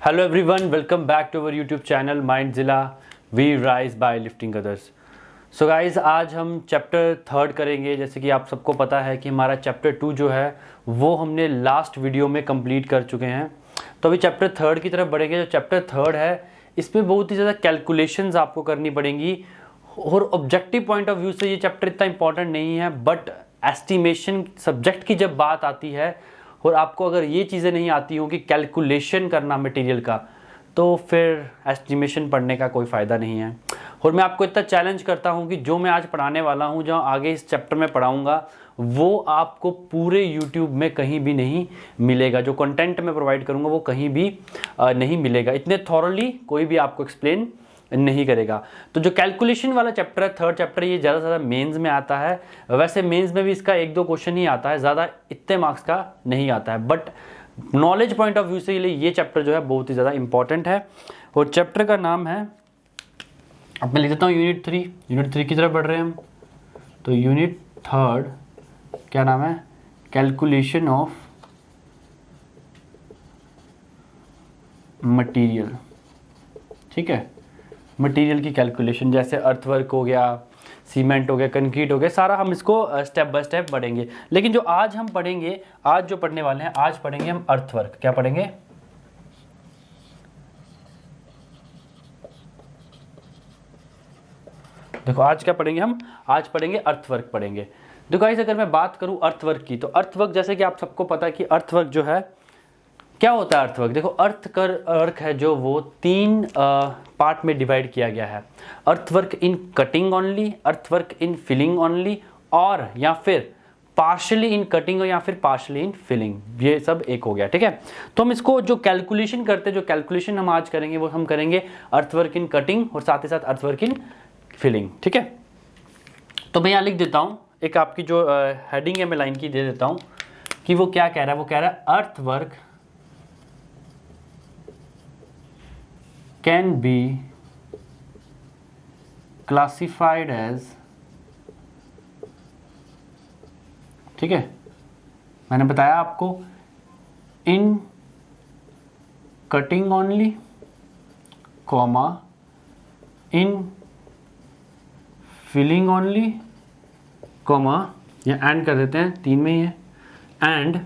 Hello everyone, welcome back to our YouTube channel Mindzilla we rise by lifting others. So guys, आज हम chapter 3 करेंगे। जैसे कि आप सबको पता है कि हमारा चैप्टर 2 जो है वो हमने लास्ट वीडियो में कंप्लीट कर चुके हैं। तो अभी चैप्टर 3 की तरफ बढ़ेंगे। जो चैप्टर 3 है इसमें बहुत ही ज़्यादा कैलकुलेशंस आपको करनी पड़ेंगी और ऑब्जेक्टिव पॉइंट ऑफ व्यू से ये चैप्टर इतना इंपॉर्टेंट नहीं है, बट एस्टिमेशन सब्जेक्ट की जब बात आती है और आपको अगर ये चीज़ें नहीं आती हों कि कैलकुलेशन करना मटेरियल का, तो फिर एस्टिमेशन पढ़ने का कोई फ़ायदा नहीं है। और मैं आपको इतना चैलेंज करता हूँ कि जो मैं आज पढ़ाने वाला हूँ, जो आगे इस चैप्टर में पढ़ाऊँगा, वो आपको पूरे यूट्यूब में कहीं भी नहीं मिलेगा। जो कंटेंट मैं प्रोवाइड करूँगा वो कहीं भी नहीं मिलेगा। इतने थॉरली कोई भी आपको एक्सप्लेन नहीं करेगा। तो जो कैलकुलेशन वाला चैप्टर है, 3rd चैप्टर, ये ज़्यादा से ज़्यादा मेंस में आता है। वैसे मेंस में भी इसका 1-2 क्वेश्चन ही आता है, ज़्यादा इतने मार्क्स का नहीं आता है, but knowledge point of view से ये चैप्टर जो है बहुत ही ज़्यादा इंपॉर्टेंट है। और चैप्टर का नाम है, अब मैं लिख देता हूँ, यूनिट 3 की तरफ बढ़ रहे हैं हम। तो यूनिट 3 क्या नाम है? Calculation of material. ठीक है, मटेरियल की कैलकुलेशन, जैसे अर्थवर्क हो गया, सीमेंट हो गया, कंक्रीट हो गया, सारा हम इसको स्टेप बाय स्टेप पढ़ेंगे। लेकिन जो आज हम पढ़ेंगे, आज जो पढ़ने वाले हैं, आज पढ़ेंगे हम अर्थवर्क। क्या पढ़ेंगे? देखो आज क्या पढ़ेंगे हम? आज पढ़ेंगे अर्थवर्क पढ़ेंगे। देखो गाइस, अगर मैं बात करूं अर्थवर्क की, तो अर्थवर्क जैसे कि आप सबको पता है कि अर्थवर्क जो है क्या होता है। अर्थवर्क देखो, अर्थवर्क है जो वो 3 पार्ट में डिवाइड किया गया है। Earthwork in cutting only, earthwork in filling only, और या फिर पार्शली इन कटिंग या फिर पार्शली इन फिलिंग। ये सब एक हो गया। ठीक है, तो हम इसको जो कैलकुलेशन करते हैं, जो कैलकुलेशन हम आज करेंगे वो हम करेंगे अर्थवर्क इन कटिंग और साथ ही साथ अर्थवर्क इन फिलिंग। ठीक है, तो मैं यहाँ लिख देता हूँ, एक आपकी जो हेडिंग है मैं लाइन की दे देता हूँ कि वो क्या कह रहा है। वो कह रहा है earthwork can be classified as, ठीक है, मैंने बताया आपको, in cutting only, comma, in filling only, comma, या एंड कर देते हैं, 3 में ही है, and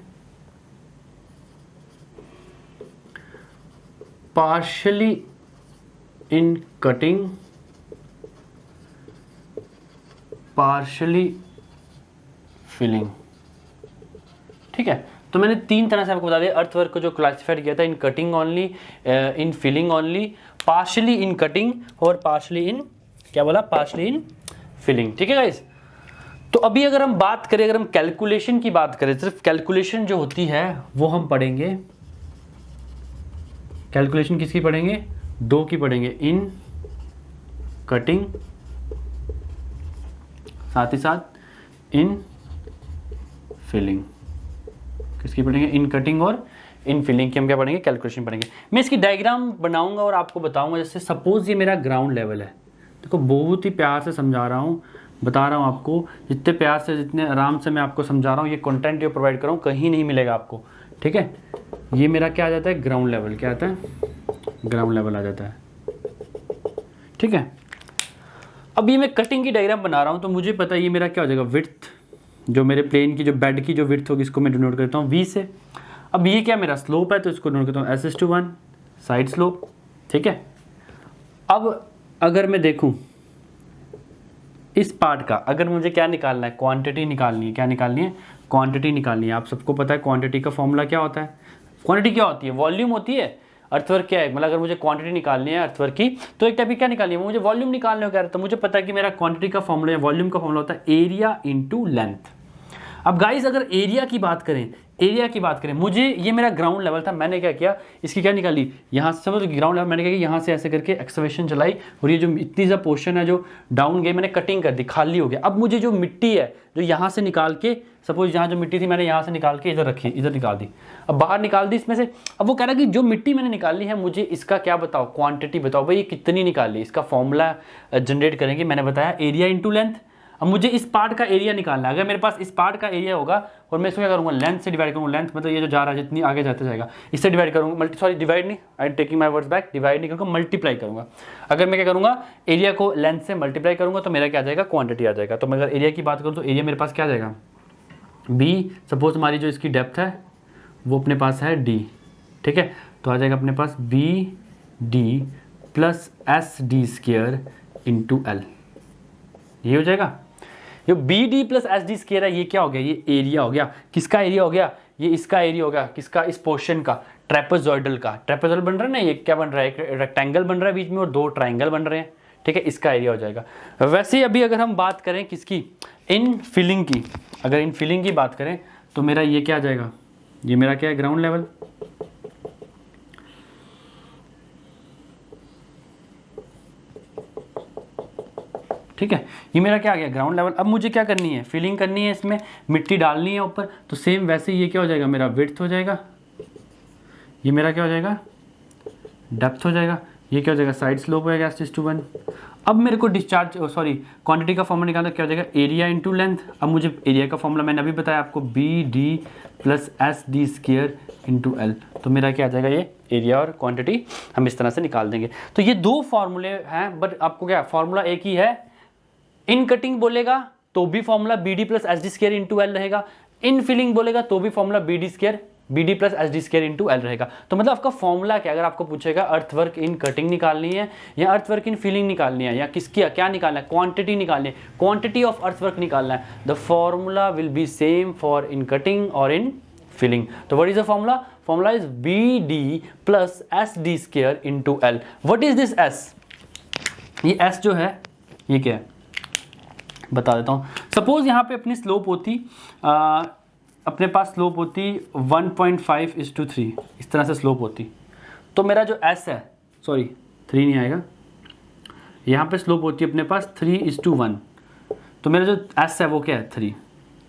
partially in cutting, partially filling. ठीक है, तो मैंने 3 तरह से आपको बता दिया अर्थवर्क को जो क्लासिफाइड किया था, in cutting only, in filling only, partially in cutting और पार्शली इन, क्या बोला? Partially in filling. ठीक है गाइस, तो अभी अगर हम बात करें, अगर हम कैलकुलेशन की बात करें, सिर्फ कैलकुलेशन जो होती है वो हम पढ़ेंगे। कैलकुलेशन किसकी पढ़ेंगे? 2 की पढ़ेंगे, इन कटिंग, साथ ही साथ इन फिलिंग। किसकी पढ़ेंगे? इन कटिंग और इन फिलिंग की हम क्या पढ़ेंगे? कैलकुलेशन पढ़ेंगे। मैं इसकी डायग्राम बनाऊंगा और आपको बताऊंगा। जैसे सपोज ये मेरा ग्राउंड लेवल है, देखो बहुत ही प्यार से समझा रहा हूँ, बता रहा हूँ आपको, जितने प्यार से, जितने आराम से मैं आपको समझा रहा हूँ, ये कंटेंट जो प्रोवाइड कर रहा हूँ कहीं नहीं मिलेगा आपको। ठीक है, ये मेरा क्या आ जाता है? Ground level. क्या आता है? ग्राउंड लेवल आ जाता है। ठीक है, अब ये मैं कटिंग की डायग्राम बना रहा हूँ, तो मुझे पता है ये मेरा क्या हो जाएगा? विड्थ, जो मेरे प्लेन की, जो बेड की जो विड्थ होगी, इसको मैं डिनोट करता हूँ V से। अब ये क्या मेरा स्लोप है, तो इसको डिनोट करता हूँ S/1, साइड स्लोप। ठीक है, अब अगर मैं देखूँ इस पार्ट का, अगर मुझे क्या निकालना है? क्वांटिटी निकालनी है। क्या निकालनी है? क्वांटिटी निकालनी है। आप सबको पता है क्वांटिटी का फॉर्मूला क्या होता है? क्वांटिटी क्या होती है? वॉल्यूम होती है। अर्थवर्क क्या है? मतलब अगर मुझे क्वांटिटी निकालनी है अर्थवर्क की, तो एक टाइप की क्या निकालनी है? मुझे वॉल्यूम निकालने को कह रहा है, तो मुझे पता है कि मेरा क्वांटिटी का फॉर्मूला या वॉल्यूम का फॉर्मूला होता है एरिया इंटू लेंथ। अब गाइस, अगर एरिया की बात करें, मुझे ये मेरा ग्राउंड लेवल था, मैंने क्या किया? इसकी क्या निकाली? यहाँ से समझ, ग्राउंड लेवल मैंने क्या किया? यहाँ से ऐसे करके एक्सकवेशन चलाई और ये जो इतनी सा पोर्शन है जो डाउन गई, मैंने कटिंग कर दी, खाली हो गया। अब मुझे जो मिट्टी है जो यहाँ से निकाल के, सपोज यहाँ जो मिट्टी थी मैंने यहाँ से निकाल के इधर रखी, इधर निकाल दी, अब बाहर निकाल दी इसमें से। अब वो कह रहा है कि जो मिट्टी मैंने निकाली है, मुझे इसका क्या बताओ? क्वांटिटी बताओ भाई, ये कितनी निकाली? इसका फॉर्मूला जनरेट करेंगे। मैंने बताया एरिया इंटू लेंथ। अब मुझे इस पार्ट का एरिया निकालना है। अगर मेरे पास इस पार्ट का एरिया होगा और मैं इसको क्या करूँगा, लेंथ से डिवाइड करूँगा, लेंथ मतलब ये जो जा रहा है जितनी आगे जाते जाएगा, इससे डिवाइड करूँगा, डिवाइड नहीं, I taking my words back, divide नहीं करूँगा, मल्टीप्लाई करूँगा। अगर मैं क्या करूँगा, एरिया को लेंथ से मल्टीप्लाई करूँगा तो मेरा क्या आ जाएगा, क्वांटिटी आ जाएगा। तो मैं अगर एरिया की बात करूँ तो एरिया मेरे पास क्या आ जाएगा, बी, सपोज हमारी जो इसकी डेप्थ है वो अपने पास है डी, ठीक है, तो आ जाएगा अपने पास B D plus S D square into L, ये हो जाएगा। जो B D plus S D square है ये क्या हो गया, ये एरिया हो गया। किसका एरिया हो गया, ये इसका एरिया हो गया, किसका, इस पोर्शन का, ट्रेपेजॉइडल का। ट्रेपेजॉइडल बन रहा है ना, ये क्या बन रहा है, एक रेक्टेंगल बन रहा है बीच में और दो ट्राइंगल बन रहे हैं, ठीक है, इसका एरिया हो जाएगा। वैसे ही अभी अगर हम बात करें किसकी, इन फिलिंग की, अगर इन फिलिंग की बात करें तो मेरा ये क्या आ जाएगा, ये मेरा क्या है, ग्राउंड लेवल, ठीक है, ये मेरा क्या आ गया, ग्राउंड लेवल। अब मुझे क्या करनी है, फिलिंग करनी है, इसमें मिट्टी डालनी है ऊपर, तो सेम वैसे ये क्या हो जाएगा, मेरा विड्थ हो जाएगा, ये मेरा क्या हो जाएगा, डेप्थ हो जाएगा, ये क्या हो जाएगा, साइड स्लोप हो जाएगा S:1। अब मेरे को डिस्चार्ज क्वांटिटी का फॉर्मूला निकालना, क्या हो जाएगा, एरिया इंटू लेंथ। अब मुझे एरिया का फॉर्मूला मैंने अभी बताया आपको, B D plus S D square into L, तो मेरा क्या आ जाएगा, ये एरिया और क्वांटिटी हम इस तरह से निकाल देंगे। तो ये दो फार्मूले हैं, बट आपको क्या फार्मूला एक ही है। इन कटिंग बोलेगा तो भी formula B D plus S D square into L रहेगा, इन फिलिंग बोलेगा तो भी formula B D plus S D square into L रहेगा। तो मतलब आपका फॉर्मूला क्या, अगर आपको पूछेगा अर्थवर्क इन कटिंग निकालनी है या अर्थवर्क इन फिलिंग निकालनी है या किसकी क्या निकालना है, क्वांटिटी निकालनी है, क्वांटिटी ऑफ अर्थवर्क निकालना है, the formula will be same for in cutting और इन फिलिंग। तो what is the formula, formula is B D plus S D square into L. What is this S, ये S जो है ये क्या है बता देता हूँ। सपोज यहाँ पे अपनी स्लोप होती अपने पास स्लोप होती 1.5:3, इस तरह से स्लोप होती, तो मेरा जो एस है, सॉरी 3 नहीं आएगा, यहाँ पे स्लोप होती है अपने पास 3:1, तो मेरा जो एस है वो क्या है 3।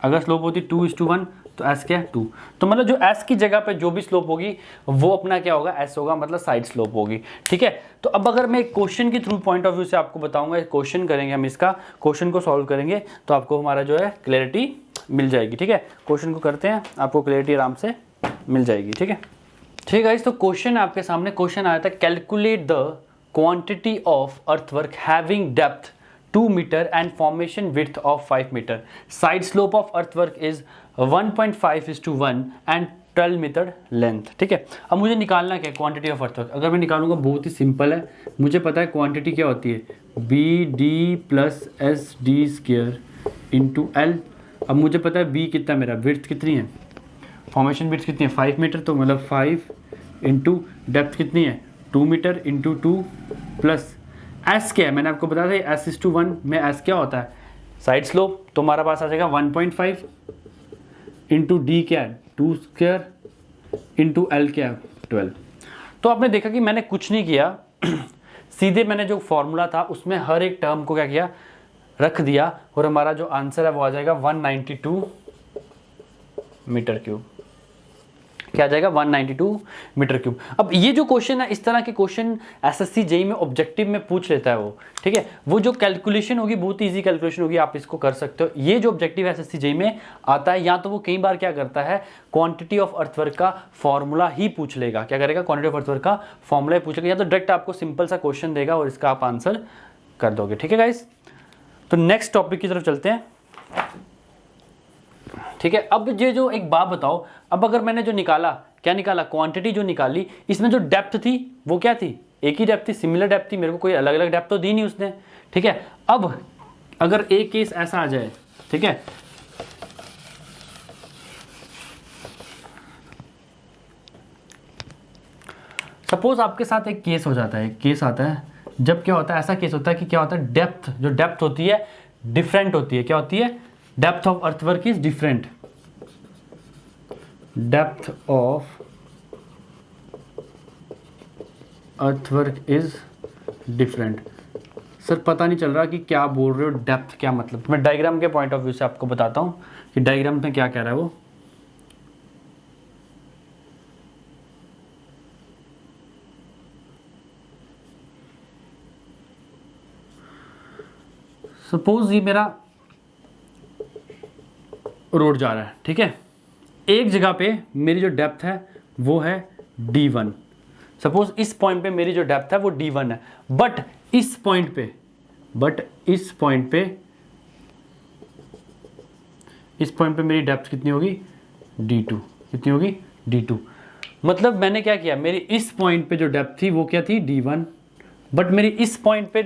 अगर स्लोप होती 2:1 तो एस क्या है 2। तो मतलब जो एस की जगह पे जो भी स्लोप होगी वो अपना क्या होगा, एस होगा, मतलब साइड स्लोप होगी, ठीक है। तो अब अगर मैं एक क्वेश्चन के थ्रू पॉइंट ऑफ व्यू से आपको बताऊंगा, क्वेश्चन करेंगे हम, इसका क्वेश्चन को सॉल्व करेंगे तो आपको हमारा जो है क्लैरिटी मिल जाएगी, ठीक है। क्वेश्चन को करते हैं, आपको क्लैरिटी आराम से मिल जाएगी, ठीक है। ठीक है, तो क्वेश्चन आपके सामने क्वेश्चन आया था, calculate the quantity of earthwork having depth 2 metre and formation width of 5 metre, side slope of earthwork is 1.5:1 and 12 metre length, ठीक है। अब मुझे निकालना क्या है, क्वांटिटी ऑफ अर्थवर्क। अगर मैं निकालूंगा बहुत ही सिंपल है, मुझे पता है क्वांटिटी क्या होती है, B D plus S D square into L. अब मुझे पता है बी कितना, मेरा विड्थ कितनी है, फॉर्मेशन विड्थ कितनी है 5 मीटर, तो मतलब 5 इंटू डेप्थ कितनी है 2 मीटर इंटू 2 प्लस एस क्या है, मैंने आपको बताया था S:1 में एस क्या होता है, साइड स्लोप, तो हमारा पास आ जाएगा 1.5 इंटू डी क्या है 2 स्क्वायर इंटू एल क्या है 12। तो आपने देखा कि मैंने कुछ नहीं किया, सीधे मैंने जो फॉर्मूला था उसमें हर एक टर्म को क्या किया, रख दिया, और हमारा जो आंसर है वो आ जाएगा 192 मीटर क्यूब। क्या आ जाएगा 192 मीटर क्यूब। अब ये जो क्वेश्चन है, इस तरह के क्वेश्चन एसएससी जेईई में ऑब्जेक्टिव में पूछ लेता है वो, ठीक है। वो जो कैलकुलेशन होगी बहुत इजी कैलकुलेशन होगी, आप इसको कर सकते हो। ये जो ऑब्जेक्टिव एसएससी जेईई में आता है, या तो वो कई बार क्या करता है, क्वांटिटी ऑफ अर्थवर्क का फॉर्मूला ही पूछ लेगा, क्या करेगा, क्वांटिटी ऑफ अर्थवर्क का फॉर्मूला ही पूछेगा, या तो डायरेक्ट आपको सिंपल सा क्वेश्चन देगा और इसका आप आंसर कर दोगे, ठीक है गाइस। तो नेक्स्ट टॉपिक की तरफ चलते हैं, ठीक है। अब ये जो एक बात बताओ, अब अगर मैंने जो निकाला, क्या निकाला, क्वांटिटी जो निकाली, इसमें जो डेप्थ थी वो क्या थी, एक ही डेप्थ थी, सिमिलर डेप्थ थी, मेरे को कोई अलग अलग डेप्थ तो दी नहीं उसने, ठीक है। अब अगर एक केस ऐसा आ जाए, ठीक है, सपोज आपके साथ एक केस हो जाता है, एक केस आता है, जब क्या होता है, ऐसा केस होता है कि क्या होता है, डेप्थ जो डेप्थ होती है डिफरेंट होती है, क्या होती है, depth of earthwork is different, depth of earthwork is different. Sir पता नहीं चल रहा कि क्या बोल रहे हो, डेप्थ क्या मतलब, मैं डायग्राम के पॉइंट ऑफ व्यू से आपको बताता हूं कि डायग्राम में क्या कह रहा है वो। सपोज ये मेरा रोड जा रहा है, ठीक है। एक जगह पे मेरी जो डेप्थ है वो है D1, सपोज इस पॉइंट पे मेरी जो डेप्थ है वो D1 है, बट इस पॉइंट पे मेरी डेप्थ कितनी होगी, D2। कितनी होगी, D2। मतलब मैंने क्या किया, मेरी इस पॉइंट पे जो डेप्थ थी वो क्या थी, D1, बट मेरी इस पॉइंट पे,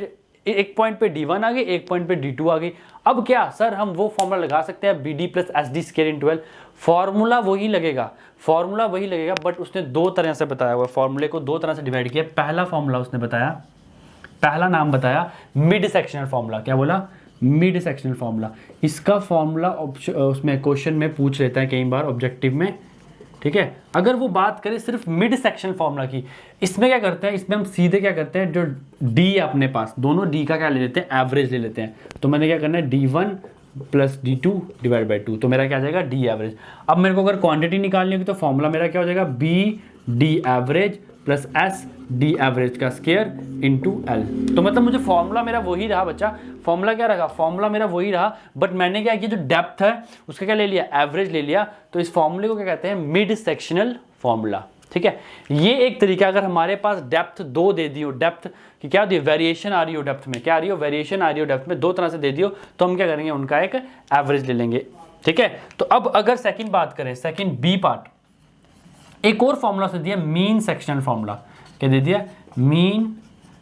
एक पॉइंट पे D1 आ गई, एक पॉइंट पे D2 आ गई। अब क्या सर, हम वो फॉर्मूला लगा सकते हैं BD प्लस SD स्क्वायर इन 12, फॉर्मूला वही लगेगा, बट उसने दो तरह से बताया हुआ, फॉर्मूले को दो तरह से डिवाइड किया। पहला फॉर्मूला उसने बताया, पहला नाम बताया मिड सेक्शनल फॉर्मूला। क्या बोला, मिड सेक्शनल फॉर्मूला। इसका फॉर्मूला उसमें क्वेश्चन में पूछ लेता है कई बार ऑब्जेक्टिव में, ठीक है। अगर वो बात करें सिर्फ मिड सेक्शन फॉर्मूला की, इसमें क्या करते हैं, इसमें हम सीधे क्या करते हैं, जो D है अपने पास, दोनों D का क्या ले लेते हैं, एवरेज ले लेते हैं। तो मैंने क्या करना है, D1 plus D2 divide by 2, तो मेरा क्या आ जाएगा, D एवरेज। अब मेरे को अगर क्वांटिटी निकालनी होगी तो फॉर्मूला मेरा क्या हो जाएगा, BD average plus SD average का स्क्वायर इंटू L। तो मतलब मुझे फॉर्मूला मेरा वही रहा बच्चा, फॉर्मूला क्या रहा, फॉर्मूला मेरा वही रहा, बट मैंने क्या किया, जो डेप्थ है उसका क्या ले लिया, एवरेज ले लिया। तो इस फॉर्मूले को क्या कहते हैं, मिड सेक्शनल फॉर्मूला, ठीक है। ये एक तरीका, अगर हमारे पास डेप्थ दो दे दी हो, डेप्थ की क्या होती है, वेरिएशन आ रही हो डेप्थ में, क्या आ रही हो, वेरिएशन आ रही हो डेप्थ में, दो तरह से दे दी हो, तो हम क्या करेंगे, उनका एक एवरेज ले लेंगे, ठीक है। तो अब अगर सेकंड बात करें, सेकंड बी पार्ट, एक और फॉर्मूला से दिया मीन सेक्शनल फॉर्मूला। क्या दे दिया, मीन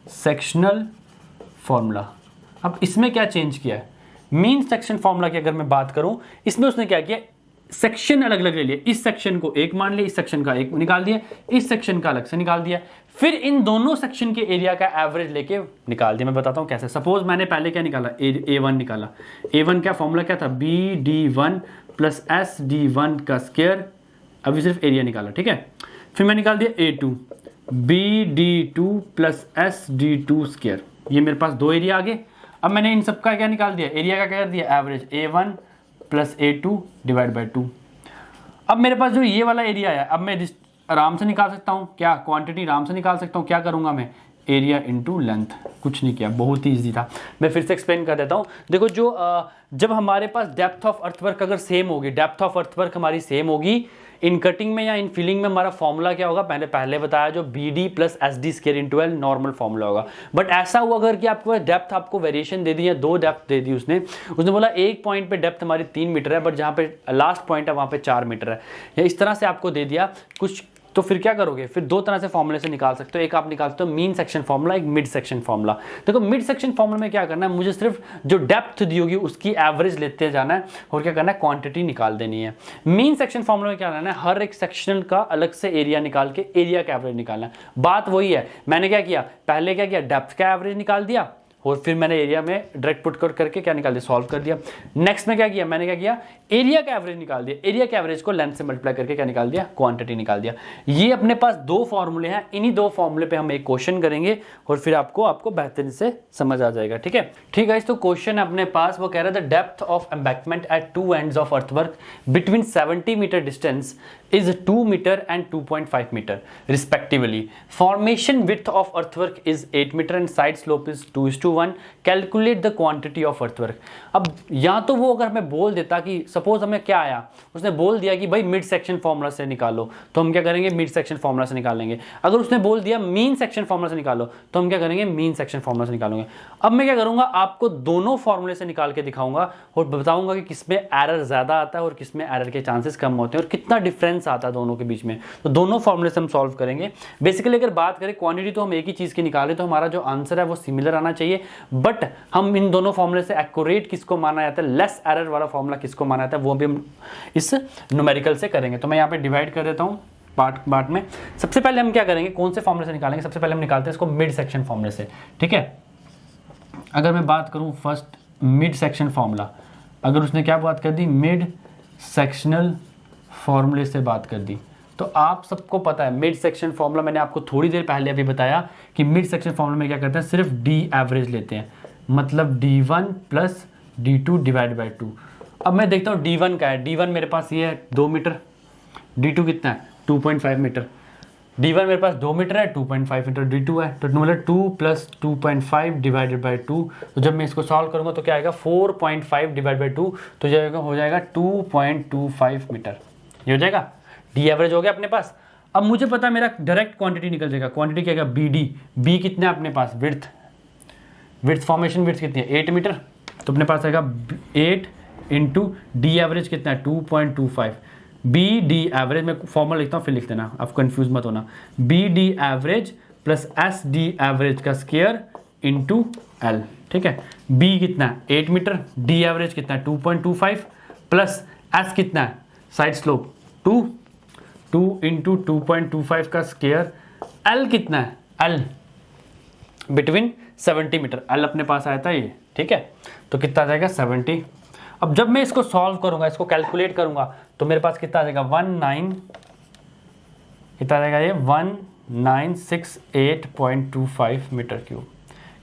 सेक्शनल फॉर्मूला। अब इसमें क्या चेंज किया है, मीन सेक्शन फॉर्मूला की अगर मैं बात करूं, इसमें उसने क्या किया, सेक्शन अलग अलग ले लिए, इस सेक्शन को एक मान लिया, इस सेक्शन का एक निकाल दिया, इस सेक्शन का अलग से निकाल दिया, फिर इन दोनों सेक्शन के एरिया का एवरेज लेके निकाल दिया। मैं बताता हूं कैसे। सपोज मैंने पहले क्या निकाला, A1 निकाला। A1 क्या फॉर्मूला क्या था, BD1 प्लस SD1 का स्क्वायर, अभी सिर्फ एरिया निकाला, ठीक है। फिर मैं निकाल दिया A2, BD2 plus SD2 square, ये मेरे पास दो एरिया आ गए। अब मैंने इन सबका क्या निकाल दिया, एरिया का क्या कर दिया, average A1 plus A2 divide by 2। अब मेरे पास जो ये वाला एरिया है, अब मैं आराम से निकाल सकता हूँ, क्या क्वांटिटी आराम से निकाल सकता हूँ। क्या करूँगा मैं, एरिया इंटू लेंथ, कुछ नहीं किया, बहुत ही ईजी था। मैं फिर से एक्सप्लेन कर देता हूँ। देखो जो जब हमारे पास डेप्थ ऑफ अर्थवर्क अगर सेम होगी, डेप्थ ऑफ अर्थवर्क हमारी सेम होगी, इन कटिंग में या इन फिलिंग में हमारा फॉर्मूला क्या होगा, मैंने पहले बताया, जो BD plus SD square into L normal formula होगा। बट ऐसा हुआ अगर कि आपको डेप्थ, आपको वेरिएशन दे दी है, दो डेप्थ दे दी उसने बोला एक पॉइंट पे डेप्थ हमारी 3 मीटर है, बट जहाँ पे लास्ट पॉइंट है वहाँ पे 4 मीटर है, या इस तरह से आपको दे दिया कुछ, तो फिर क्या करोगे, फिर दो तरह से फॉर्मूले से निकाल सकते हो। एक आप निकाल सकते हो मीन सेक्शन फॉर्मूला, एक मिड सेक्शन फॉर्मूला। देखो मिड सेक्शन फॉर्मूला में क्या करना है, मुझे सिर्फ जो डेप्थ दी होगी उसकी एवरेज लेते जाना है, और क्या करना है, क्वांटिटी निकाल देनी है। मीन सेक्शन फॉर्मूला में क्या करना है, हर एक सेक्शन का अलग से एरिया निकाल के एरिया का एवरेज निकालना है। बात वही है, मैंने क्या किया, पहले क्या किया, डेप्थ का एवरेज निकाल दिया, और फिर मैंने एरिया में डायरेक्ट पुट करके क्या निकाल दिया, सॉल्व कर दिया। नेक्स्ट में क्या किया, मैंने क्या किया, एरिया का एवरेज निकाल दिया, एरिया के एवरेज को लेंथ से मल्टीप्लाई करके क्या निकाल दिया, क्वांटिटी निकाल दिया। ये अपने पास दो फॉर्मूले हैं, इन्हीं दो फॉर्मूले पे हम एक क्वेश्चन करेंगे, और फिर आपको बेहतरीन से समझ आ जाएगा, ठीक है। ठीक है, तो क्वेश्चन अपने पास वो कह रहा था, depth of embankment at two ends of earthwork between 70 metre distance is 2 meter and 2.5 meter respectively. Formation width of earthwork is 8 meter and side slope is 2:1. Calculate the quantity of earthwork. अब या तो वो अगर हमें बोल देता कि suppose हमें क्या आया, उसने बोल दिया कि भाई मिड सेक्शन फॉर्मूला से निकालो, तो हम क्या करेंगे, मिड सेक्शन फॉर्मूला से निकालेंगे। अगर उसने बोल दिया मीन सेक्शन फॉर्मूला से निकालो, तो हम क्या करेंगे, मीन सेक्शन फॉर्मूला से निकालेंगे। अब मैं क्या करूंगा, आपको दोनों फॉर्मूले से निकाल के दिखाऊंगा और बताऊंगा कि किसमें एरर ज्यादा आता है और किसमें एरर के चांसेस कम होते हैं, और कितना डिफरेंस आता है दोनों के बीच में। तो दोनों फॉर्मूले से हम सॉल्व करेंगे। बेसिकली अगर बात करें क्वांटिटी, तो हम एक ही चीज की निकालें, तो हमारा जो आंसर है वो सिमिलर आना चाहिए, बट हम इन दोनों फॉर्मूले से एक्यूरेट किसको माना जाता है, लेस एरर वाला फॉर्मूला किसको माना जाता है, वो भी हम इस न्यूमेरिकल से करेंगे। तो मैं यहाँ पे डिवाइड कर देता हूँ पार्ट में। सबसे पहले हम क्या करेंगे, कौन से फॉर्मूले से निकालेंगे, सबसे पहले हम निकालते हैं इसको मिड सेक्शन फॉर्मूले से, ठीक है। अगर मैं बात करूँ फर्स्ट मिड सेक्शन फॉर्मूला, अगर उसने क्या बात कर दी, मिड सेक्शनल फॉर्मूले से बात कर दी, तो आप सबको पता है मिड सेक्शन फॉर्मूला, मैंने आपको थोड़ी देर पहले अभी बताया कि मिड सेक्शन फॉर्मूला में क्या करते हैं, सिर्फ D एवरेज लेते हैं, मतलब D1 plus D2 divide by 2। अब मैं देखता हूँ D1 का है, D1 मेरे पास ये है 2 मीटर, D2 कितना है 2.5 मीटर। D1 मेरे पास 2 मीटर है, 2.5 मीटर D2 है, तो मतलब 2 प्लस 2.5 डिवाइडेड बाई 2, तो जब मैं इसको सॉल्व करूंगा तो क्या आएगा 4.5 डिवाइड बाई 2, तो हो जाएगा 2.25 मीटर। ये हो जाएगा, डी एवरेज हो गया अपने पास। अब मुझे पता है मेरा डायरेक्ट क्वांटिटी निकल जाएगा, क्वांटिटी क्या है BD, बी कितना है अपने पास, विड्थ फॉर्मेशन विड्थ कितनी है 8 मीटर, तो अपने पास आएगा 8 इंटू डी एवरेज कितना है 2.25, बी डी एवरेज मैं फॉर्मूला लिखता हूँ फिर लिख देना, आप कंफ्यूज मत होना, B D average plus S D average का स्क्वायर इंटू एल, ठीक है। बी कितना है 8 मीटर, डी एवरेज कितना है 2.25 प्लस एस कितना है साइड स्लोप 2 इंटू 2.25 का स्क्वायर, एल कितना है, एल बिटवीन 70 मीटर, एल अपने पास आया था ये, ठीक है। तो कितना आ जाएगा 70। अब जब मैं इसको सॉल्व करूंगा, इसको कैलकुलेट करूंगा, तो मेरे पास कितना आ जाएगा 1968.25 मीटर क्यूब,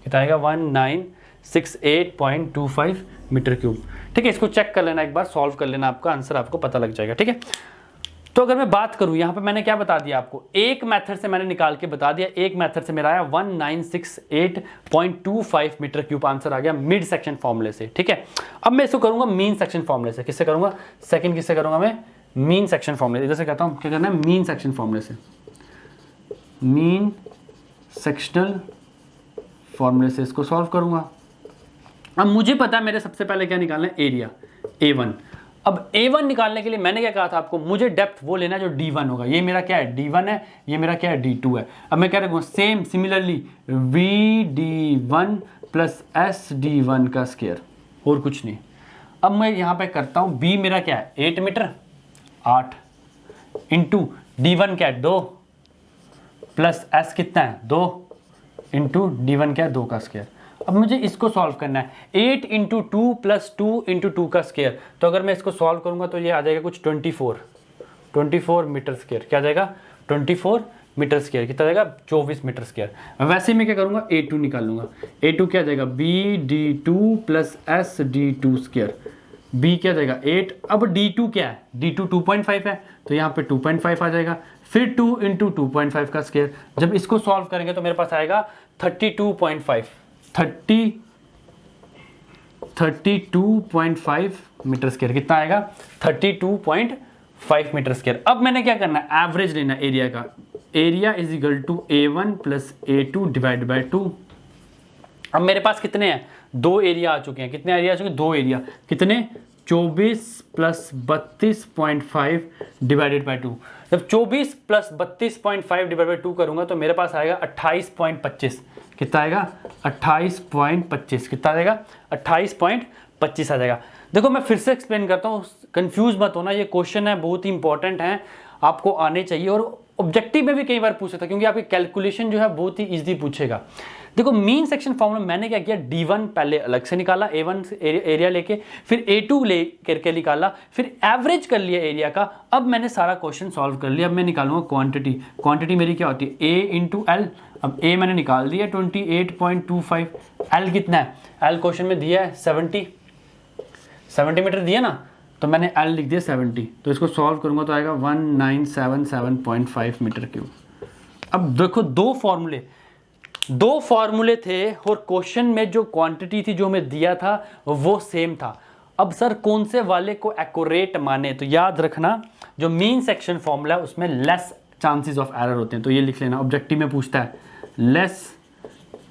कितना आएगा 1968.25 मीटर क्यूब, ठीक है। इसको चेक कर लेना एक बार, सॉल्व कर लेना, आपका आंसर आपको पता लग जाएगा, ठीक है। तो अगर मैं बात करूं यहाँ पे मैंने क्या बता दिया आपको, एक मेथड से मैंने निकाल के बता दिया, एक मेथड से मेरा आया 1968.25 मीटर क्यूब, आंसर आ गया मिड सेक्शन फॉर्मूले से, ठीक है। अब मैं इसको करूंगा मीन सेक्शन फॉर्मूले से, किससे करूंगा, सेकंड किससे करूंगा मैं, मीन सेक्शन फॉर्मूले, इधर से कहता हूं क्या करना है, मीन सेक्शन फॉर्मूले से, मीन सेक्शनल फॉर्मूले से इसको सॉल्व करूंगा। अब मुझे पता है मेरे सबसे पहले क्या निकालना है, एरिया A1। अब A1 निकालने के लिए मैंने क्या कहा था आपको, मुझे डेप्थ वो लेना है जो D1 होगा, ये मेरा क्या है D1 है, ये मेरा क्या है D2 है। अब मैं क्या रखूँगा, same similarly VD1 plus SD1 का स्क्वायर, और कुछ नहीं। अब मैं यहाँ पे करता हूँ, B मेरा क्या है 8 मीटर 8 इंटू D1 क्या है 2 प्लस S कितना है 2 इंटू D1 क्या है 2 का स्क्वायर। अब मुझे इसको सॉल्व करना है, 8 इंटू 2 प्लस 2 इंटू 2 का स्क्वायर, तो अगर मैं इसको सॉल्व करूंगा तो ये आ जाएगा कुछ 24 मीटर स्क्वायर, क्या आ जाएगा 24 मीटर स्क्वायर, कितना जाएगा 24 मीटर स्क्वायर। वैसे मैं क्या करूंगा A2 निकाल लूंगा, A2 क्या जाएगा BD2 plus SD2 square, B क्या जाएगा 8, अब D2 क्या है, D2 2.5 है, तो यहाँ पे 2.5 आ जाएगा, फिर 2 इंटू 2.5 का स्क्वायर, जब इसको सॉल्व करेंगे तो मेरे पास आएगा 32.5 मीटर स्क्वायर, कितना आएगा 32.5 मीटर स्क्वायर। अब मैंने क्या करना है, एवरेज लेना एरिया का, area is equal to A1 plus A2 divide by 2। अब मेरे पास कितने हैं, 2 एरिया आ चुके हैं, कितने एरिया आ चुके हैं 2 एरिया, कितने 24 प्लस 32.5 डिवाइडेड बाई 2। जब 24 प्लस 32.5 डिवाइड बाई 2 करूंगा तो मेरे पास आएगा 28.25, कितना आएगा 28.25, कितना आएगा 28.25 आ जाएगा। देखो मैं फिर से एक्सप्लेन करता हूँ, कंफ्यूज मत होना, ये क्वेश्चन है बहुत ही इंपॉर्टेंट है, आपको आने चाहिए, और ऑब्जेक्टिव में भी कई बार पूछ सकता है, क्योंकि आपकी कैलकुलेशन जो है बहुत ही इजीली पूछेगा। देखो मीन सेक्शन फॉर्मूला मैंने क्या किया, D1 पहले अलग से निकाला, A1 एरिया लेके, फिर A2 ले करके निकाला, फिर एवरेज कर लिया एरिया का। अब मैंने सारा क्वेश्चन सॉल्व कर लिया। अब मैं निकालूंगा क्वांटिटी, क्वांटिटी मेरी क्या होती है A इंटू एल। अब A मैंने निकाल दिया 28.25, एल कितना है, एल क्वेश्चन में दिया है 70 मीटर दिया ना, तो मैंने एल लिख दिया 70, तो इसको सॉल्व करूंगा तो आएगा 1977.5 मीटर क्यूब। अब देखो दो फॉर्मूले थे और क्वेश्चन में जो क्वांटिटी थी जो हमें दिया था वो सेम था। अब सर कौन से वाले को एक्यूरेट माने, तो याद रखना जो मीन सेक्शन फॉर्मूला है उसमें लेस चांसेस ऑफ एरर होते हैं, तो ये लिख लेना, ऑब्जेक्टिव में पूछता है लेस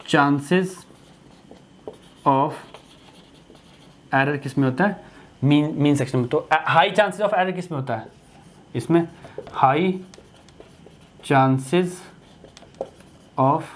चांसेस ऑफ एरर किस में होता है, मीन सेक्शन में। तो हाई चांसेस ऑफ एरर किस में होता है, इसमें हाई चांसेस ऑफ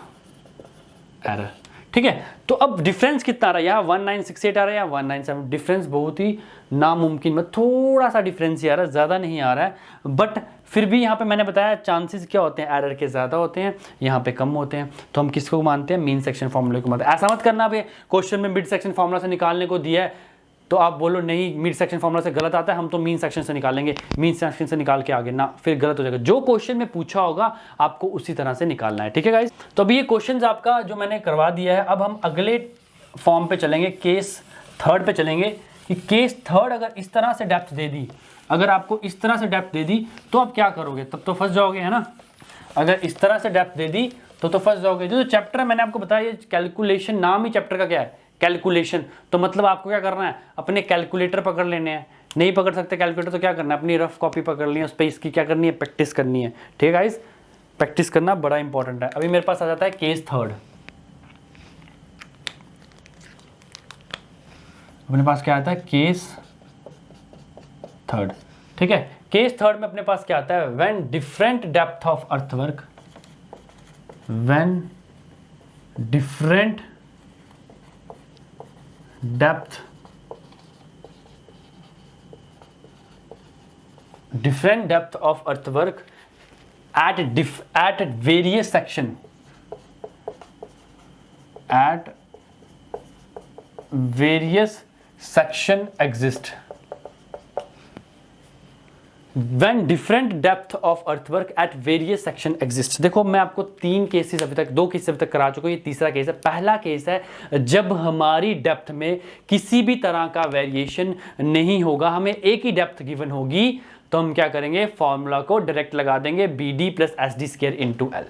एरर, ठीक है। तो अब डिफरेंस कितना आ रहा है, यहाँ 1968 आ रहा है या 197, डिफरेंस बहुत ही नामुमकिन, मतलब थोड़ा सा डिफरेंस ही आ रहा है, ज़्यादा नहीं आ रहा है, बट फिर भी यहाँ पे मैंने बताया चांसेस क्या होते हैं, एरर के ज़्यादा होते हैं, यहाँ पे कम होते हैं, तो हम किसको मानते हैं, मीन सेक्शन फॉर्मूले को मानते हैं। ऐसा मत करना भाई क्वेश्चन में मिड सेक्शन फॉर्मूला से निकालने को दिया है तो आप बोलो नहीं मिड सेक्शन फॉर्मूला से गलत आता है, हम तो मीन सेक्शन से निकालेंगे, मीन सेक्शन से निकाल के आगे ना, फिर गलत हो जाएगा। जो क्वेश्चन में पूछा होगा आपको उसी तरह से निकालना है, ठीक है गाइस। तो अभी ये क्वेश्चंस आपका जो मैंने करवा दिया है, अब हम अगले फॉर्म पे चलेंगे, केस थर्ड पे चलेंगे, कि केस थर्ड अगर इस तरह से डेप्थ दे दी, अगर आपको इस तरह से डेप्थ दे दी तो आप क्या करोगे, तब तो फंस जाओगे, है ना। अगर इस तरह से डेप्थ दे दी तो फंस जाओगे। जो चैप्टर मैंने आपको बताया ये कैलकुलेशन, नाम ही चैप्टर का क्या है, कैलकुलेशन। तो मतलब आपको क्या करना है, अपने कैलकुलेटर पकड़ लेने हैं। नहीं पकड़ सकते कैलकुलेटर तो क्या करना है, अपनी रफ कॉपी पकड़ ली है, उस पर इसकी क्या करनी है, प्रैक्टिस करनी है। ठीक है गाइस, प्रैक्टिस करना बड़ा इंपॉर्टेंट है। अभी मेरे पास आ जाता है केस थर्ड। अपने पास क्या आता है, केस थर्ड। ठीक है, केस थर्ड में अपने पास क्या आता है, when different depth of earthwork, when different depth of earthwork at various section exist, when different depth of earthwork at various section exists। देखो मैं आपको 3 केसेस अभी तक, 2 केसेस अभी तक करा चुका हूं, ये तीसरा केस है। पहला केस है जब हमारी डेप्थ में किसी भी तरह का वेरिएशन नहीं होगा, हमें एक ही डेप्थ गिवन होगी, तो हम क्या करेंगे, फॉर्मूला को डायरेक्ट लगा देंगे BD + SD square into L।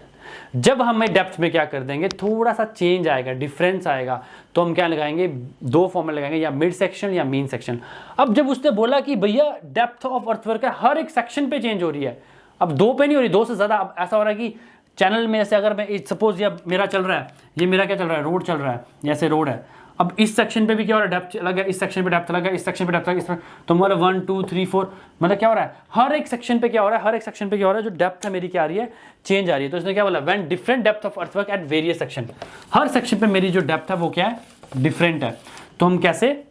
जब हमें डेप्थ में क्या कर देंगे, थोड़ा सा चेंज आएगा, डिफरेंस आएगा, तो हम क्या लगाएंगे, 2 फॉर्मूला लगाएंगे, या मिड सेक्शन या मीन सेक्शन। अब जब उसने बोला कि भैया डेप्थ ऑफ अर्थवर्क है हर एक सेक्शन पे चेंज हो रही है, अब 2 पे नहीं हो रही, 2 से ज्यादा। अब ऐसा हो रहा है कि चैनल में जैसे अगर मैं सपोज ये मेरा चल रहा है, ये मेरा क्या चल रहा है, रोड चल रहा है, जैसे रोड है। अब इस सेक्शन पे भी क्या हो रहा है, डेप्थ अलग है, इस सेक्शन पे डेप्थ अलग है, इस सेक्शन पे डेप्थ अलग है, तो मतलब 1 2 3 4 मतलब क्या हो रहा है, हर एक सेक्शन पे क्या हो रहा है, हर एक सेक्शन पे क्या हो रहा है, जो डेप्थ है मेरी क्या आ रही है, चेंज आ रही है। तो इसने क्या बोला, when different depth of earthwork at various section, her section पे मेरी जो डेप्थ है वो क्या है, डिफरेंट है। तो हम कैसे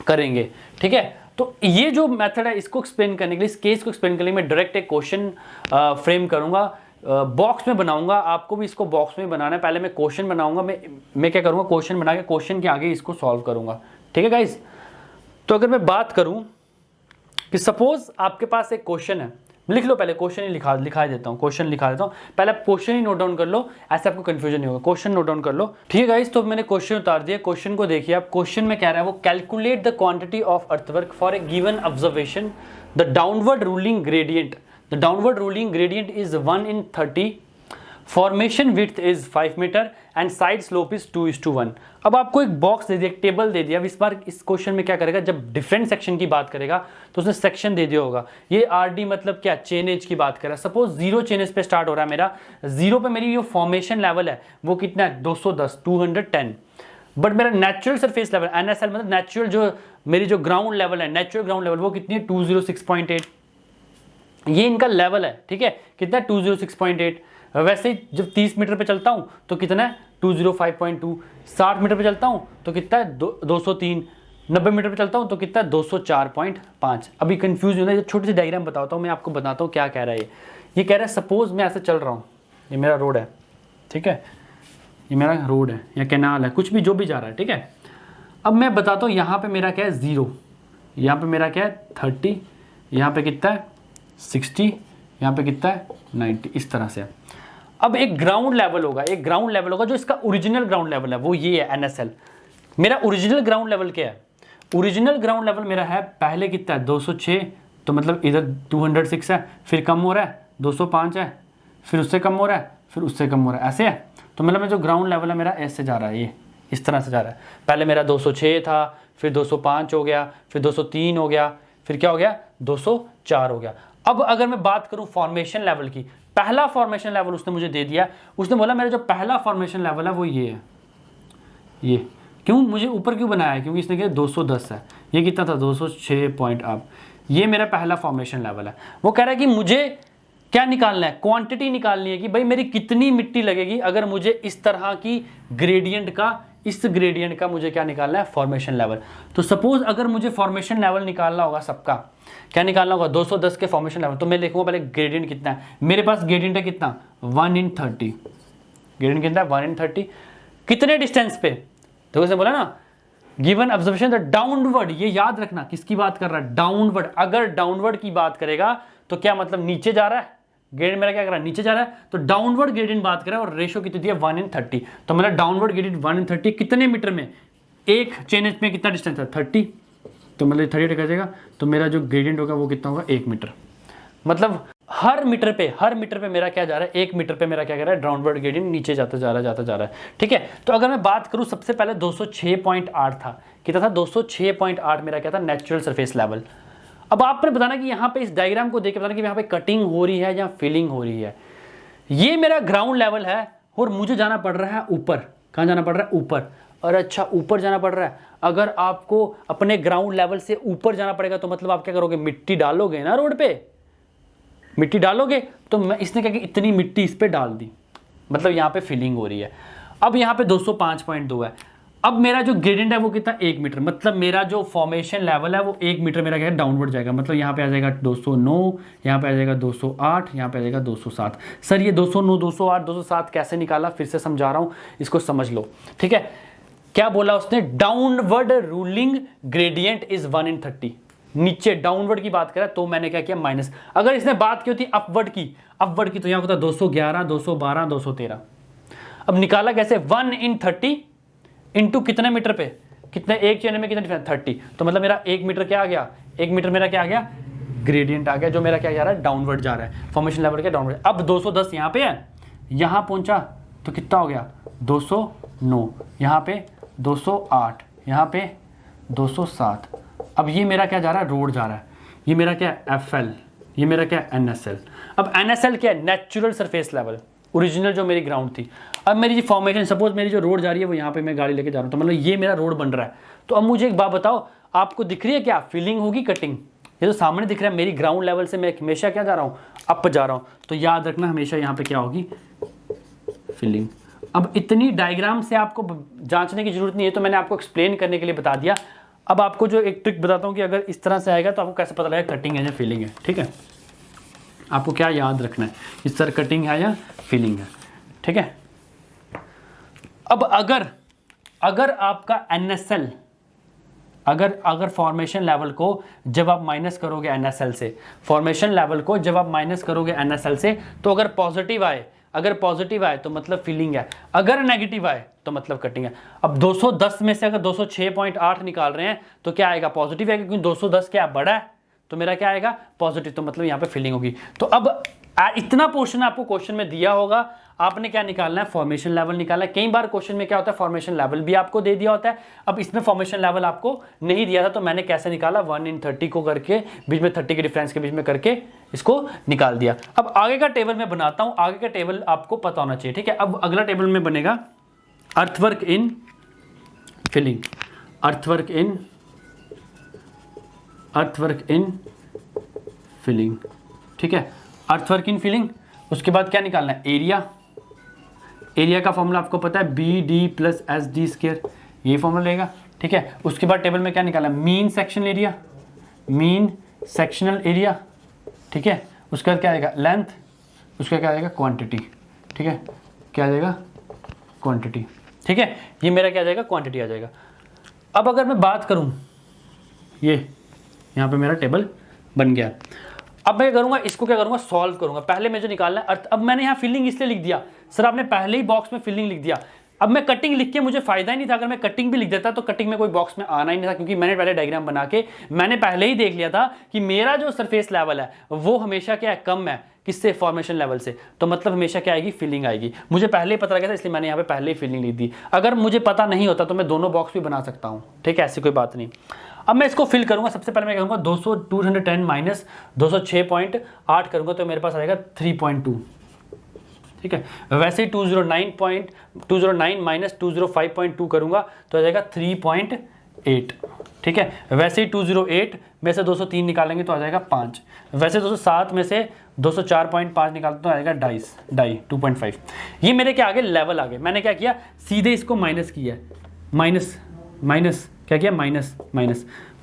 करेंगे, ठीक है। तो ये जो मेथड है इसको एक्सप्लेन करने के लिए, इस केस को एक्सप्लेन करने के लिए मैं डायरेक्ट एक क्वेश्चन फ्रेम करूंगा, बॉक्स में बनाऊंगा। आपको भी इसको बॉक्स में बनाना है। पहले मैं क्वेश्चन बनाऊंगा, मैं क्या करूंगा, क्वेश्चन बना के क्वेश्चन के आगे इसको सॉल्व करूंगा। ठीक है गाइस। तो अगर मैं बात करूं कि सपोज आपके पास एक क्वेश्चन है, लिख लो, पहले क्वेश्चन ही लिखा देता हूं, क्वेश्चन लिखा देता हूं, पहले आप क्वेश्चन ही नोट डाउन कर लो, ऐसे आपको कंफ्यूजन नहीं होगा। क्वेश्चन नोट डाउन कर लो, ठीक है गाइस। तो मैंने क्वेश्चन उतार दिया, क्वेश्चन को देखिए आप। क्वेश्चन में कह रहा है वो, calculate the quantity of earthwork for a given observation, the downward ruling gradient, the downward ruling gradient is 1/30, formation width is 5 metre and side slope is 2:1। अब आपको एक बॉक्स दे दिया, एक टेबल दे दिया। अब इस बार इस क्वेश्चन में क्या करेगा, जब डिफरेंट सेक्शन की बात करेगा तो उसने सेक्शन दे दिया होगा। ये RD मतलब क्या, चेन एज की बात कर रहा है। सपोज 0 चेन एज पे स्टार्ट हो रहा है मेरा, 0 पे मेरी जो फॉर्मेशन लेवल है वो कितना है, 210, 210। बट मेरा नेचुरल सरफेस लेवल NSL मतलब नेचुरल जो मेरी जो ग्राउंड लेवल है, नेचुरल ग्राउंड लेवल वो कितनी है, 206.8। ये इनका लेवल है, ठीक है, कितना 206.8। वैसे ही जब 30 मीटर पे चलता हूँ तो कितना है 205.2, 60 मीटर पे चलता हूँ तो कितना है 203, 90 मीटर पे चलता हूँ तो कितना है 204.5। अभी कंफ्यूज होना है, छोटी सी डायग्राम बताता हूँ मैं आपको, बताता हूँ क्या कह रहा है ये कह रहा है सपोज मैं ऐसे चल रहा हूँ, ये मेरा रोड है, ठीक है, ये मेरा रोड है या कैनाल है, कुछ भी जो भी जा रहा है, ठीक है। अब मैं बताता हूँ यहाँ पे मेरा क्या है 0, यहाँ पे मेरा क्या है 30, यहाँ पे कितना है 60, यहाँ पे कितना है 90, इस तरह से। अब एक ग्राउंड लेवल होगा, एक ग्राउंड लेवल होगा जो इसका ओरिजिनल ग्राउंड लेवल है, वो ये है NSL। मेरा ओरिजिनल ग्राउंड लेवल क्या है, ओरिजिनल ग्राउंड लेवल मेरा है पहले कितना है 206, तो मतलब इधर 206 है, फिर कम हो रहा है 205 है, फिर उससे कम हो रहा है, फिर उससे कम हो रहा है, ऐसे है। तो मतलब जो ग्राउंड लेवल है मेरा ऐसे जा रहा है, ये इस तरह से जा रहा है। पहले मेरा 206 था, फिर 205 हो गया, फिर 203 हो गया, फिर क्या हो गया 204 हो गया। अब अगर मैं बात करूं फॉर्मेशन लेवल की, पहला फॉर्मेशन लेवल उसने मुझे दे दिया, उसने बोला मेरा जो पहला फॉर्मेशन लेवल है वो ये है। ये क्यों मुझे ऊपर क्यों बनाया है, क्योंकि इसने कहा 210 है, ये कितना था 206 पॉइंट अप, ये मेरा पहला फॉर्मेशन लेवल है। वो कह रहा है कि मुझे क्या निकालना है, क्वांटिटी निकालनी है कि भाई मेरी कितनी मिट्टी लगेगी अगर मुझे इस तरह की ग्रेडियंट का, इस ग्रेडियंट का मुझे क्या निकालना है, फॉर्मेशन लेवल। तो सपोज अगर मुझे फॉर्मेशन लेवल निकालना होगा, सबका क्या निकालना होगा 210 के फॉर्मेशन लेवल, तो मैं लिखूंगा पहले ग्रेडियंट कितना है। मेरे पास ग्रेडियंट है कितना 1/30, ग्रेडियंट कितना है 1/30, कितने डिस्टेंस पे, तो उसने बोला ना गिवन ऑब्जर्वेशन द डाउनवर्ड, ये याद रखना किसकी बात कर रहा है, डाउनवर्ड। अगर डाउनवर्ड की बात करेगा तो क्या मतलब नीचे जा रहा है, ग्रेडियंट मेरा क्या कर रहा है नीचे जा रहा है, तो डाउनवर्ड ग्रेडियंट बात करें और रेशियो कितनी दिया 1/30। तो मतलब डाउनवर्ड ग्रेडियंट 1/30 कितने मीटर में, एक चेन एज में कितना डिस्टेंस है 30, तो मतलब 30 कह जाएगा, तो मेरा जो ग्रेडियंट होगा वो कितना होगा 1 मीटर। मतलब हर मीटर पे मेरा क्या जा रहा है, 1 मीटर पे मेरा क्या कर रहा है, डाउनवर्ड ग्रेडियंट नीचे जाता जा रहा है। ठीक है, तो अगर मैं बात करूं सबसे पहले 206.8 था, कितना था 206.8 मेरा क्या था नेचुरल सरफेस लेवल। अब आपने बताना कि यहाँ पे इस डायग्राम को देख के बताना कि यहाँ पे कटिंग हो रही है या फिलिंग हो रही है। ये मेरा ग्राउंड लेवल है और मुझे जाना पड़ रहा है ऊपर। कहाँ जाना पड़ रहा है, ऊपर। और अच्छा ऊपर जाना पड़ रहा है, अगर आपको अपने ग्राउंड लेवल से ऊपर जाना पड़ेगा तो मतलब आप क्या करोगे, मिट्टी डालोगे ना रोड पे, मिट्टी डालोगे। तो मैं इसने क्या कि इतनी मिट्टी इस पे डाल दी, मतलब यहाँ पे फिलिंग हो रही है। अब यहाँ पे 205.2 है। अब मेरा जो ग्रेडियंट है वो कितना, 1 मीटर, मतलब मेरा जो फॉर्मेशन लेवल है वो 1 मीटर मेरा क्या है, डाउनवर्ड जाएगा। मतलब यहाँ पे आ जाएगा 209, यहाँ पे आ जाएगा 208, यहाँ पे आ जाएगा 207। सर ये 209, 208, 207 कैसे निकाला, फिर से समझा रहा हूँ, इसको समझ लो। ठीक है, क्या बोला उसने, downward ruling gradient is 1 in 30। नीचे डाउनवर्ड की बात करा तो मैंने क्या किया, माइनस। अगर इसने बात की होती अपवर्ड की तो यहाँ होता 211, 212, 213। अब निकाला कैसे, 1 in 30 इंटू कितने मीटर पे, कितने, एक चैनल में कितना 30। तो मतलब मेरा 1 मीटर क्या आ गया, 1 मीटर मेरा क्या आ गया, ग्रेडियंट आ गया, जो मेरा क्या जा रहा है, डाउनवर्ड जा रहा है, फॉर्मेशन लेवल के डाउनवर्ड। अब 210 यहाँ पे है, यहाँ पहुंचा तो कितना हो गया, 209, यहाँ पे 208, यहाँ पे 207। अब ये मेरा क्या जा रहा है, रोड जा रहा है। ये मेरा क्या है, FL, ये मेरा क्या है, NSL। अब NSL क्या है, नेचुरल सरफेस लेवल, ओरिजिनल जो मेरी ग्राउंड थी। अब मेरी जो फॉर्मेशन, सपोज मेरी जो रोड जा रही है वो यहाँ पे मैं गाड़ी लेके जा रहा हूँ, तो मतलब ये मेरा रोड बन रहा है। तो अब मुझे एक बात बताओ, आपको दिख रही है क्या, फिलिंग होगी कटिंग, ये तो सामने दिख रहा है। मेरी ग्राउंड लेवल से मैं हमेशा क्या जा रहा हूँ, अप जा रहा हूँ। तो याद रखना हमेशा यहाँ पे क्या होगी, फिलिंग। अब इतनी डायग्राम से आपको जांचने की जरूरत नहीं है, तो मैंने आपको एक्सप्लेन करने के लिए बता दिया। अब आपको जो एक ट्रिक बताता हूँ कि अगर इस तरह से आएगा तो आपको कैसे पता लगेगा कटिंग है या फिलिंग है। ठीक है, आपको क्या याद रखना है, इस तरह कटिंग है या फिलिंग है। ठीक है, अब अगर आपका NSL, अगर फॉर्मेशन लेवल को जब आप माइनस करोगे NSL से, फॉर्मेशन लेवल को जब आप माइनस करोगे NSL से, तो अगर पॉजिटिव आए तो मतलब फिलिंग है, अगर नेगेटिव आए तो मतलब कटिंग है। अब 210 में से अगर 206.8 निकाल रहे हैं तो क्या आएगा, पॉजिटिव आएगा, क्योंकि 210 क्या बड़ा है, तो मेरा क्या आएगा, पॉजिटिव। तो मतलब यहाँ पे फिलिंग होगी। तो अब इतना पोर्शन आपको क्वेश्चन में दिया होगा, आपने क्या निकालना है, फॉर्मेशन लेवल निकालना है। कई बार क्वेश्चन में क्या होता है, फॉर्मेशन लेवल भी आपको दे दिया होता है। अब इसमें फॉर्मेशन लेवल आपको नहीं दिया था, तो मैंने कैसे निकाला, 1 in 30 को करके बीच में 30 के डिफरेंस के बीच में करके इसको निकाल दिया। अब आगे का टेबल मैं बनाता हूं, आगे का टेबल आपको पता होना चाहिए। ठीक है, अब अगला टेबल में बनेगा earthwork in filling, earthwork in filling. ठीक है, अर्थवर्क इन फिलिंग। उसके बाद क्या निकालना है, एरिया का फॉर्मूला आपको पता है, BD + SD², ये फॉर्मूला लेगा। ठीक है, उसके बाद टेबल में क्या निकालना है, मीन सेक्शनल एरिया। ठीक है, उसके बाद क्या आएगा, लेंथ, उसका क्या आएगा, क्वांटिटी। ठीक है, क्या आ जाएगा, क्वांटिटी। ठीक है, ये मेरा क्या आ जाएगा, क्वांटिटी आ जाएगा। अब अगर मैं बात करूं, ये यहाँ पे मेरा टेबल बन गया। अब मैं करूंगा, इसको क्या करूंगा, सॉल्व करूंगा। पहले मैं जो निकालना है अर्थ, अब मैंने यहाँ फिलिंग इसलिए लिख दिया, सर आपने पहले ही बॉक्स में फिलिंग लिख दिया। अब मैं कटिंग लिख के मुझे फायदा ही नहीं था, अगर मैं कटिंग भी लिख देता तो कटिंग में कोई बॉक्स में आना ही नहीं था, क्योंकि मैंने पहले डायग्राम बना के मैंने पहले ही देख लिया था कि मेरा जो सरफेस लेवल है वो हमेशा क्या है, कम है, किससे, फॉर्मेशन लेवल से। तो मतलब हमेशा क्या आएगी, फिलिंग आएगी। मुझे पहले ही पता लगा था, इसलिए मैंने यहाँ पे पहले ही फिलिंग लिख दी। अगर मुझे पता नहीं होता तो मैं दोनों बॉक्स भी बना सकता हूँ। ठीक है, ऐसी कोई बात नहीं। अब मैं इसको फिल करूंगा। सबसे पहले मैं करूंगा 210 माइनस 206.8 करूंगा तो मेरे पास आएगा 3.2। ठीक है, वैसे ही 209 माइनस 205.2 करूंगा तो आ जाएगा 3.8। ठीक है, वैसे ही 208 में से 203 निकालेंगे तो आ जाएगा 5। वैसे 207 में से 204.5 निकालते तो आ जाएगा 2.5। ये मेरे क्या आगे, लेवल आ गए। मैंने क्या किया, सीधे इसको माइनस किया, माइनस क्या किया, माइनस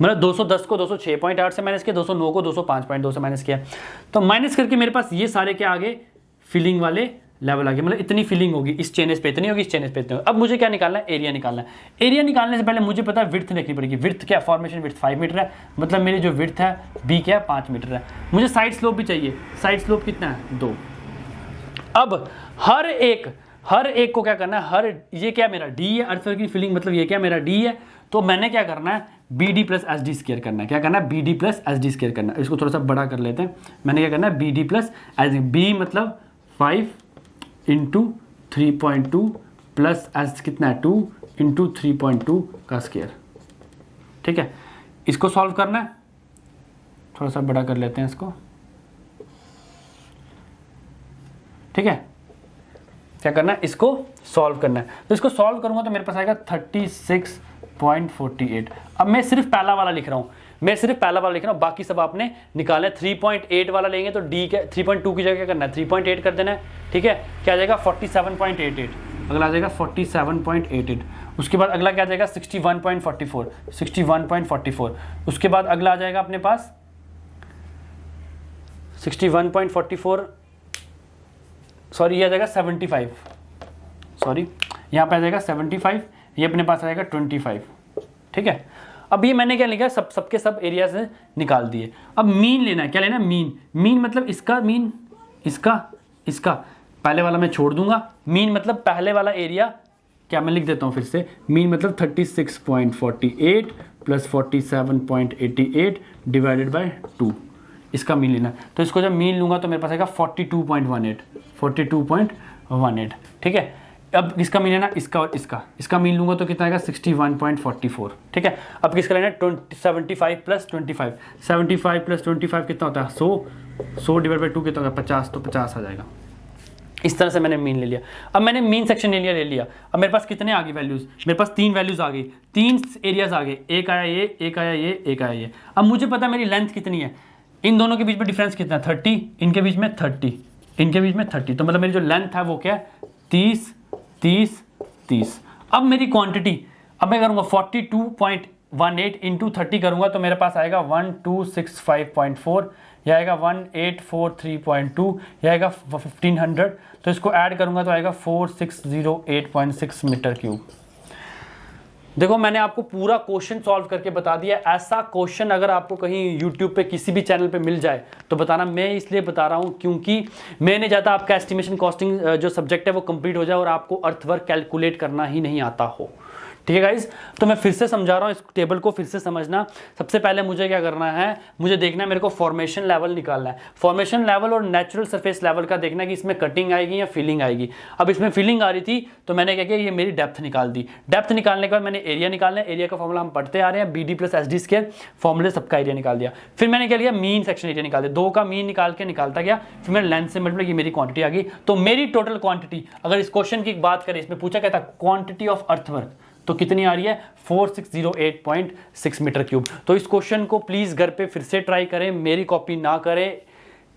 मतलब 210 को 206.8 से माइनस किया, 209 को 205.2 से माइनस किया। तो माइनस करके मेरे पास ये सारे क्या आ गए, फिलिंग वाले लेवल आ गए। मतलब इतनी फिलिंग होगी, इस चेनेस पे इतनी होगी, इस चेनेस पे इतनी होगी। अब मुझे क्या निकालना है, एरिया निकालना है। एरिया निकालने से पहले मुझे पता है विड्थ देखनी पड़ेगी। विड्थ क्या, फॉर्मेशन विड्थ 5 मीटर है, मतलब मेरी जो विड्थ है B क्या है, 5 मीटर है। मुझे साइड स्लोप भी चाहिए, साइड स्लोप कितना है, 2। अब हर एक को क्या करना है, ये क्या मेरा D है, अर्थवर्क की फिलिंग, मतलब ये क्या मेरा D है। तो मैंने क्या करना है, B D plus H D square करना है। क्या करना है, B D plus H D square करना है। इसको थोड़ा सा बड़ा कर लेते हैं। मैंने क्या करना है, B D plus H D, B मतलब 5 इंटू 3.2 प्लस एच कितना है 2 इंटू 3.2 का स्केयर। ठीक है, इसको सॉल्व करना है। थोड़ा सा बड़ा कर लेते हैं इसको। ठीक है, क्या करना है, इसको सॉल्व करना है। तो इसको सॉल्व करूंगा तो मेरे पास आएगा 36.48। अब मैं सिर्फ पहला वाला लिख रहा हूं, बाकी सब आपने निकालना है। 3.8 वाला लेंगे तो डी के 3.2 की जगह क्या करना है, 3.8 कर देना है। ठीक है, क्या आ जाएगा 47.88, अगला आ जाएगा 47.88। उसके बाद अगला क्या आ जाएगा 61.44। उसके बाद अगला आ जाएगा अपने पास 61.44, सॉरी ये आ जाएगा 75, सॉरी यहाँ पे आ जाएगा 75, ये अपने पास आएगा 25। ठीक है, अब ये मैंने क्या लिखा, सबके सब एरिया से निकाल दिए। अब मीन लेना है। क्या लेना है, मीन मतलब इसका मीन, इसका पहले वाला मैं छोड़ दूंगा। मीन मतलब पहले वाला एरिया, क्या मैं लिख देता हूँ फिर से, मीन मतलब 36.48 प्लस 47.88 डिवाइडेड बाय 2, इसका मीन लेना है। तो इसको जब मीन लूंगा तो मेरे पास आएगा 42.18। ठीक है, अब किसका मीन लेना, इसका और इसका मीन लूंगा तो कितना आएगा 61.44। ठीक है, अब किसका लेना है 75 प्लस 25, 75 प्लस 25 कितना होता है 100 डिवाइड बाई 2 कितना होगा 50, तो 50 आ जाएगा। इस तरह से मैंने मीन ले लिया। अब मैंने मीन सेक्शन एरिया ले लिया। अब मेरे पास कितने आ गए वैल्यूज, मेरे पास 3 वैल्यूज आ गई, 3 एरियाज आ गए, एक आया ये, एक आया ये, एक आया ये। अब मुझे पता है मेरी लेंथ कितनी है, इन दोनों के बीच में डिफरेंस कितना है 30, इनके बीच में 30, इनके बीच में 30, तो मतलब मेरी जो लेंथ है वो क्या है 30, 30, 30। अब मेरी क्वांटिटी, अब मैं करूँगा 42.18 इंटू 30 करूँगा तो मेरे पास आएगा 1265.4, यह आएगा 1843.2, यह आएगा 1500, तो इसको ऐड करूँगा तो आएगा 4608.6 मीटर क्यूब। देखो मैंने आपको पूरा क्वेश्चन सॉल्व करके बता दिया। ऐसा क्वेश्चन अगर आपको कहीं YouTube पे किसी भी चैनल पे मिल जाए तो बताना। मैं इसलिए बता रहा हूँ क्योंकि मैं नहीं चाहता आपका एस्टिमेशन कॉस्टिंग जो सब्जेक्ट है वो कंप्लीट हो जाए और आपको अर्थवर्क कैलकुलेट करना ही नहीं आता हो। ठीक है गाइज, तो मैं फिर से समझा रहा हूँ, इस टेबल को फिर से समझना। सबसे पहले मुझे क्या करना है, मुझे देखना है मेरे को फॉर्मेशन लेवल निकालना है। फॉर्मेशन लेवल और नेचुरल सरफेस लेवल का देखना है कि इसमें कटिंग आएगी या फिलिंग आएगी। अब इसमें फिलिंग आ रही थी तो मैंने क्या किया, ये मेरी डेप्थ निकाल दी। डेप्थ निकालने के बाद मैंने एरिया निकालना है। एरिया का फॉर्मूला हम पढ़ते आ रहे हैं, BD प्लस SD स्क्वायर, फॉर्मूले सबका एरिया निकाल दिया। फिर मैंने क्या लिया, मीन सेक्शन एरिया निकाल दिया। 2 का मीन निकाल के निकालता गया, फिर मैंने लेंथ से मल्टीप्लाई की, मेरी क्वांटिटी आ गई। तो मेरी टोटल क्वांटिटी, अगर इस क्वेश्चन की बात करें, इसमें पूछा क्या था, क्वांटिटी ऑफ अर्थवर्क, तो कितनी आ रही है 4608.6 मीटर क्यूब। तो इस क्वेश्चन को प्लीज घर पे फिर से ट्राई करें, मेरी कॉपी ना करें,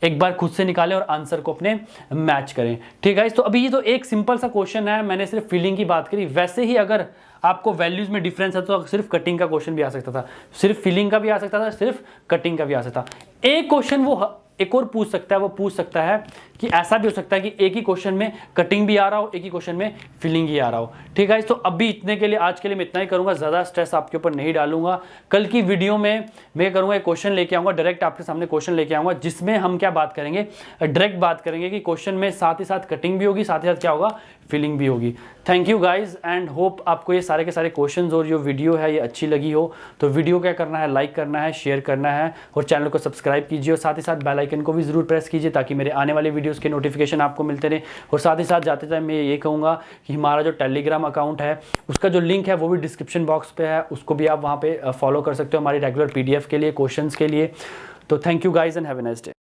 एक बार खुद से निकालें और आंसर को अपने मैच करें। ठीक है, तो अभी ये तो एक सिंपल सा क्वेश्चन है, मैंने सिर्फ फिलिंग की बात करी। वैसे ही अगर आपको वैल्यूज में डिफरेंस है तो सिर्फ कटिंग का क्वेश्चन भी आ सकता था, सिर्फ फिलिंग का भी आ सकता था, सिर्फ कटिंग का भी आ सकता था। एक क्वेश्चन वो एक और पूछ सकता है, वो पूछ सकता है कि ऐसा भी हो सकता है कि एक ही क्वेश्चन में कटिंग भी आ रहा हो, एक ही क्वेश्चन में फिलिंग ही आ रहा हो। ठीक है, तो अभी इतने के लिए, आज के लिए मैं इतना ही करूंगा, ज़्यादा स्ट्रेस आपके ऊपर नहीं डालूंगा। कल की वीडियो में मैं करूंगा एक क्वेश्चन लेके आऊंगा, डायरेक्ट आपके सामने क्वेश्चन लेके आऊंगा, जिसमें हम क्या बात करेंगे, डायरेक्ट बात करेंगे कि क्वेश्चन में साथ ही साथ कटिंग भी होगी, साथ ही साथ क्या होगा, फिलिंग भी होगी। Thank you guys and hope आपको ये सारे के सारे क्वेश्चंस और जो वीडियो है ये अच्छी लगी हो। तो वीडियो क्या करना है, लाइक करना है, शेयर करना है और चैनल को सब्सक्राइब कीजिए और साथ ही साथ बेल आइकन को भी जरूर प्रेस कीजिए ताकि मेरे आने वाले वीडियोस के नोटिफिकेशन आपको मिलते रहे। और साथ ही साथ जाते टाइम मैं ये कहूँगा कि हमारा जो टेलीग्राम अकाउंट है उसका जो लिंक है वो भी डिस्क्रिप्शन बॉक्स पे है, उसको भी आप वहाँ पे फॉलो कर सकते हो हमारी रेगुलर PDF के लिए, क्वेश्चंस के लिए। तो thank you guys and have a nice day.